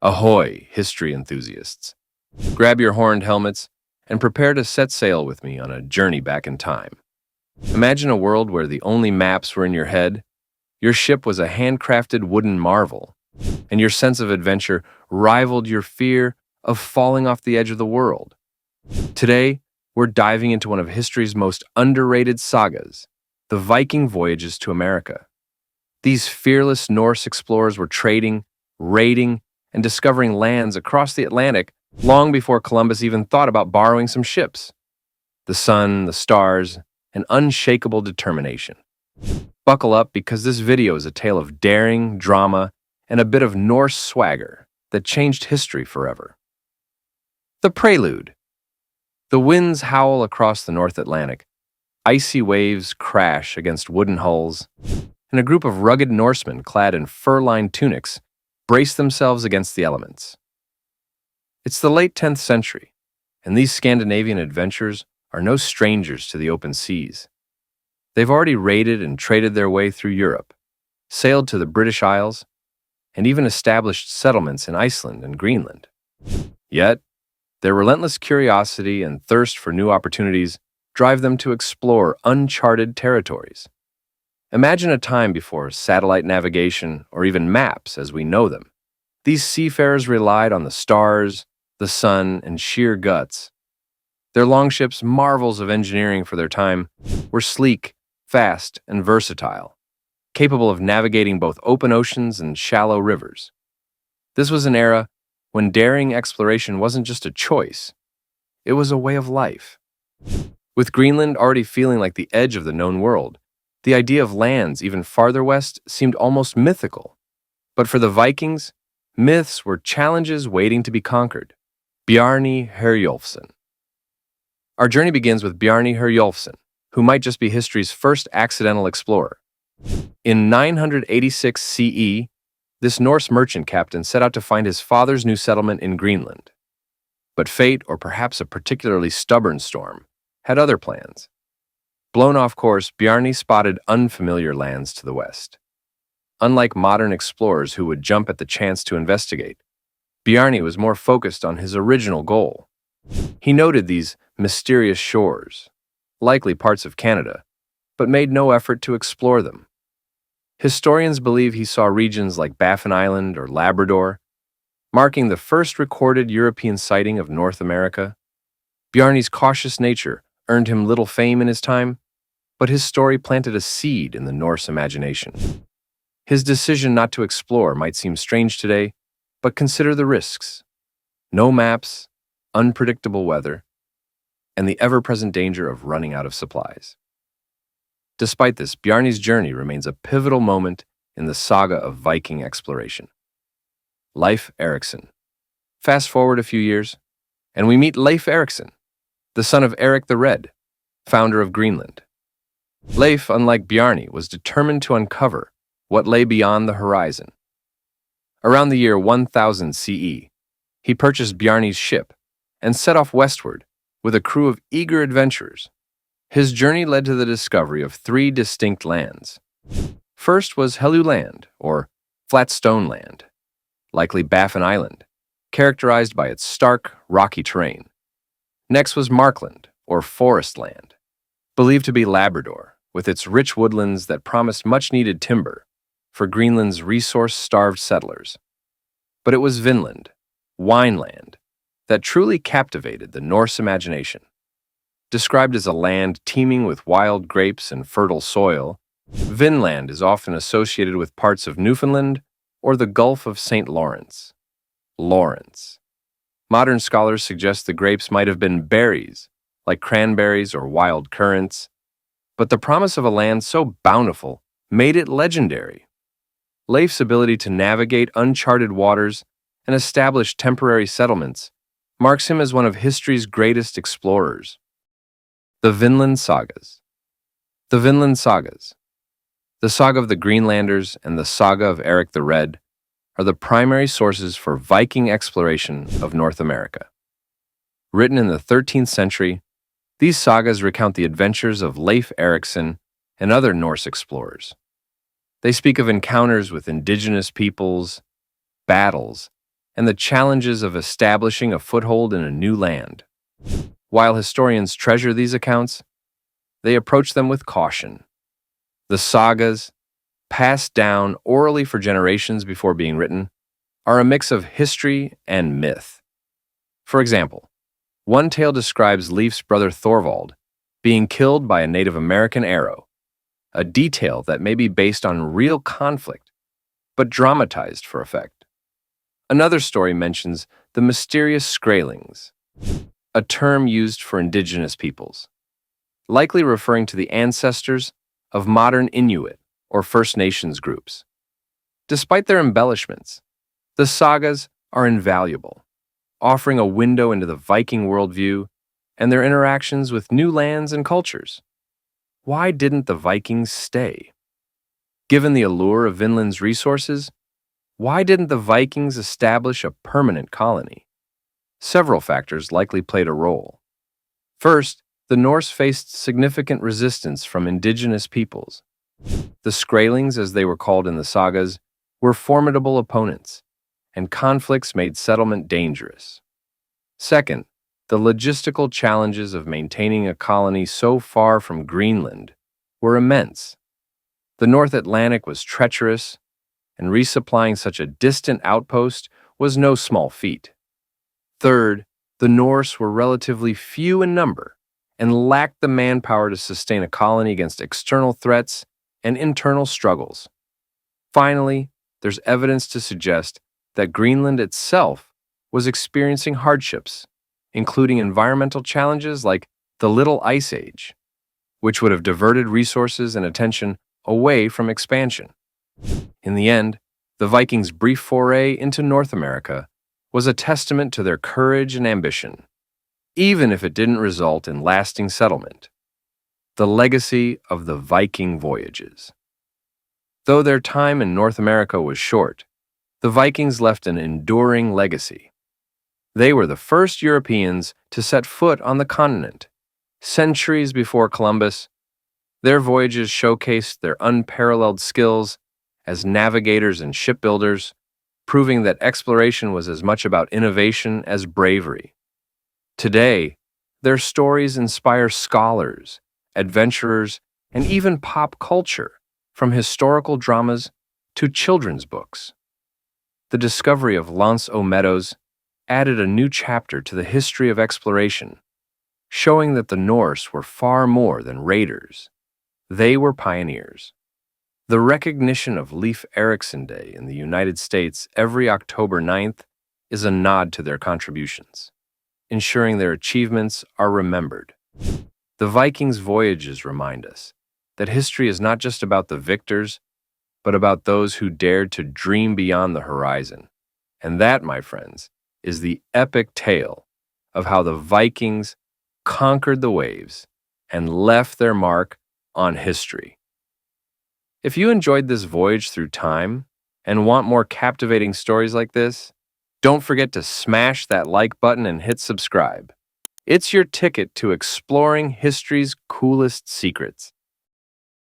Ahoy, history enthusiasts! Grab your horned helmets and prepare to set sail with me on a journey back in time. Imagine a world where the only maps were in your head, your ship was a handcrafted wooden marvel, and your sense of adventure rivaled your fear of falling off the edge of the world. Today, we're diving into one of history's most underrated sagas, the Viking Voyages to America. These fearless Norse explorers were trading, raiding, and discovering lands across the Atlantic long before Columbus even thought about borrowing some ships. The sun, the stars, and unshakable determination. Buckle up because this video is a tale of daring, drama, and a bit of Norse swagger that changed history forever. The Prelude. The winds howl across the North Atlantic. Icy waves crash against wooden hulls, and a group of rugged Norsemen clad in fur-lined tunics brace themselves against the elements. It's the late 10th century, and these Scandinavian adventurers are no strangers to the open seas. They've already raided and traded their way through Europe, sailed to the British Isles, and even established settlements in Iceland and Greenland. Yet, their relentless curiosity and thirst for new opportunities drive them to explore uncharted territories. Imagine a time before satellite navigation or even maps as we know them. These seafarers relied on the stars, the sun, and sheer guts. Their longships, marvels of engineering for their time, were sleek, fast, and versatile, capable of navigating both open oceans and shallow rivers. This was an era when daring exploration wasn't just a choice, it was a way of life. With Greenland already feeling like the edge of the known world, the idea of lands even farther west seemed almost mythical. But for the Vikings, myths were challenges waiting to be conquered. Bjarni Herjolfsson. Our journey begins with Bjarni Herjolfsson, who might just be history's first accidental explorer. In 986 CE, this Norse merchant captain set out to find his father's new settlement in Greenland. But fate, or perhaps a particularly stubborn storm, had other plans. Blown off course, Bjarni spotted unfamiliar lands to the west. Unlike modern explorers who would jump at the chance to investigate, Bjarni was more focused on his original goal. He noted these mysterious shores, likely parts of Canada, but made no effort to explore them. Historians believe he saw regions like Baffin Island or Labrador, marking the first recorded European sighting of North America. Bjarni's cautious nature earned him little fame in his time, but his story planted a seed in the Norse imagination. His decision not to explore might seem strange today, but consider the risks. No maps, unpredictable weather, and the ever-present danger of running out of supplies. Despite this, Bjarni's journey remains a pivotal moment in the saga of Viking exploration. Leif Erikson. Fast forward a few years, and we meet Leif Erikson, the son of Eric the Red, founder of Greenland. Leif, unlike Bjarni, was determined to uncover what lay beyond the horizon. Around the year 1000 CE, he purchased Bjarni's ship and set off westward with a crew of eager adventurers. His journey led to the discovery of 3 distinct lands. First was Hellu Land, or Flat Stone Land, likely Baffin Island, characterized by its stark, rocky terrain. Next was Markland, or Forest Land, believed to be Labrador, with its rich woodlands that promised much-needed timber for Greenland's resource-starved settlers. But it was Vinland, Wineland, that truly captivated the Norse imagination. Described as a land teeming with wild grapes and fertile soil, Vinland is often associated with parts of Newfoundland or the Gulf of St. Lawrence. Lawrence. Modern scholars suggest the grapes might have been berries, like cranberries or wild currants, but the promise of a land so bountiful made it legendary. Leif's ability to navigate uncharted waters and establish temporary settlements marks him as one of history's greatest explorers. The Vinland Sagas. The Vinland Sagas. The saga of the Greenlanders and the saga of Eric the Red are the primary sources for Viking exploration of North America. Written in the 13th century, these sagas recount the adventures of Leif Erikson and other Norse explorers. They speak of encounters with indigenous peoples, battles, and the challenges of establishing a foothold in a new land. While historians treasure these accounts, they approach them with caution. The sagas, passed down orally for generations before being written, are a mix of history and myth. For example, one tale describes Leif's brother Thorvald being killed by a Native American arrow, a detail that may be based on real conflict, but dramatized for effect. Another story mentions the mysterious Skraelings, a term used for indigenous peoples, likely referring to the ancestors of modern Inuit or First Nations groups. Despite their embellishments, the sagas are invaluable, offering a window into the Viking worldview and their interactions with new lands and cultures. Why didn't the Vikings stay? Given the allure of Vinland's resources, why didn't the Vikings establish a permanent colony? Several factors likely played a role. First, the Norse faced significant resistance from indigenous peoples. The Skraelings, as they were called in the sagas, were formidable opponents, and conflicts made settlement dangerous. Second, the logistical challenges of maintaining a colony so far from Greenland were immense. The North Atlantic was treacherous, and resupplying such a distant outpost was no small feat. Third, the Norse were relatively few in number and lacked the manpower to sustain a colony against external threats and internal struggles. Finally, there's evidence to suggest that Greenland itself was experiencing hardships, including environmental challenges like the Little Ice Age, which would have diverted resources and attention away from expansion. In the end, the Vikings' brief foray into North America was a testament to their courage and ambition, even if it didn't result in lasting settlement. The legacy of the Viking Voyages. Though their time in North America was short, the Vikings left an enduring legacy. They were the first Europeans to set foot on the continent. Centuries before Columbus, their voyages showcased their unparalleled skills as navigators and shipbuilders, proving that exploration was as much about innovation as bravery. Today, their stories inspire scholars, adventurers, and even pop culture, from historical dramas to children's books. The discovery of L'Anse aux Meadows added a new chapter to the history of exploration, showing that the Norse were far more than raiders. They were pioneers. The recognition of Leif Erikson Day in the United States every October 9th is a nod to their contributions, ensuring their achievements are remembered. The Vikings' voyages remind us that history is not just about the victors, but about those who dared to dream beyond the horizon. And that, my friends, is the epic tale of how the Vikings conquered the waves and left their mark on history. If you enjoyed this voyage through time and want more captivating stories like this, don't forget to smash that like button and hit subscribe. It's your ticket to exploring history's coolest secrets.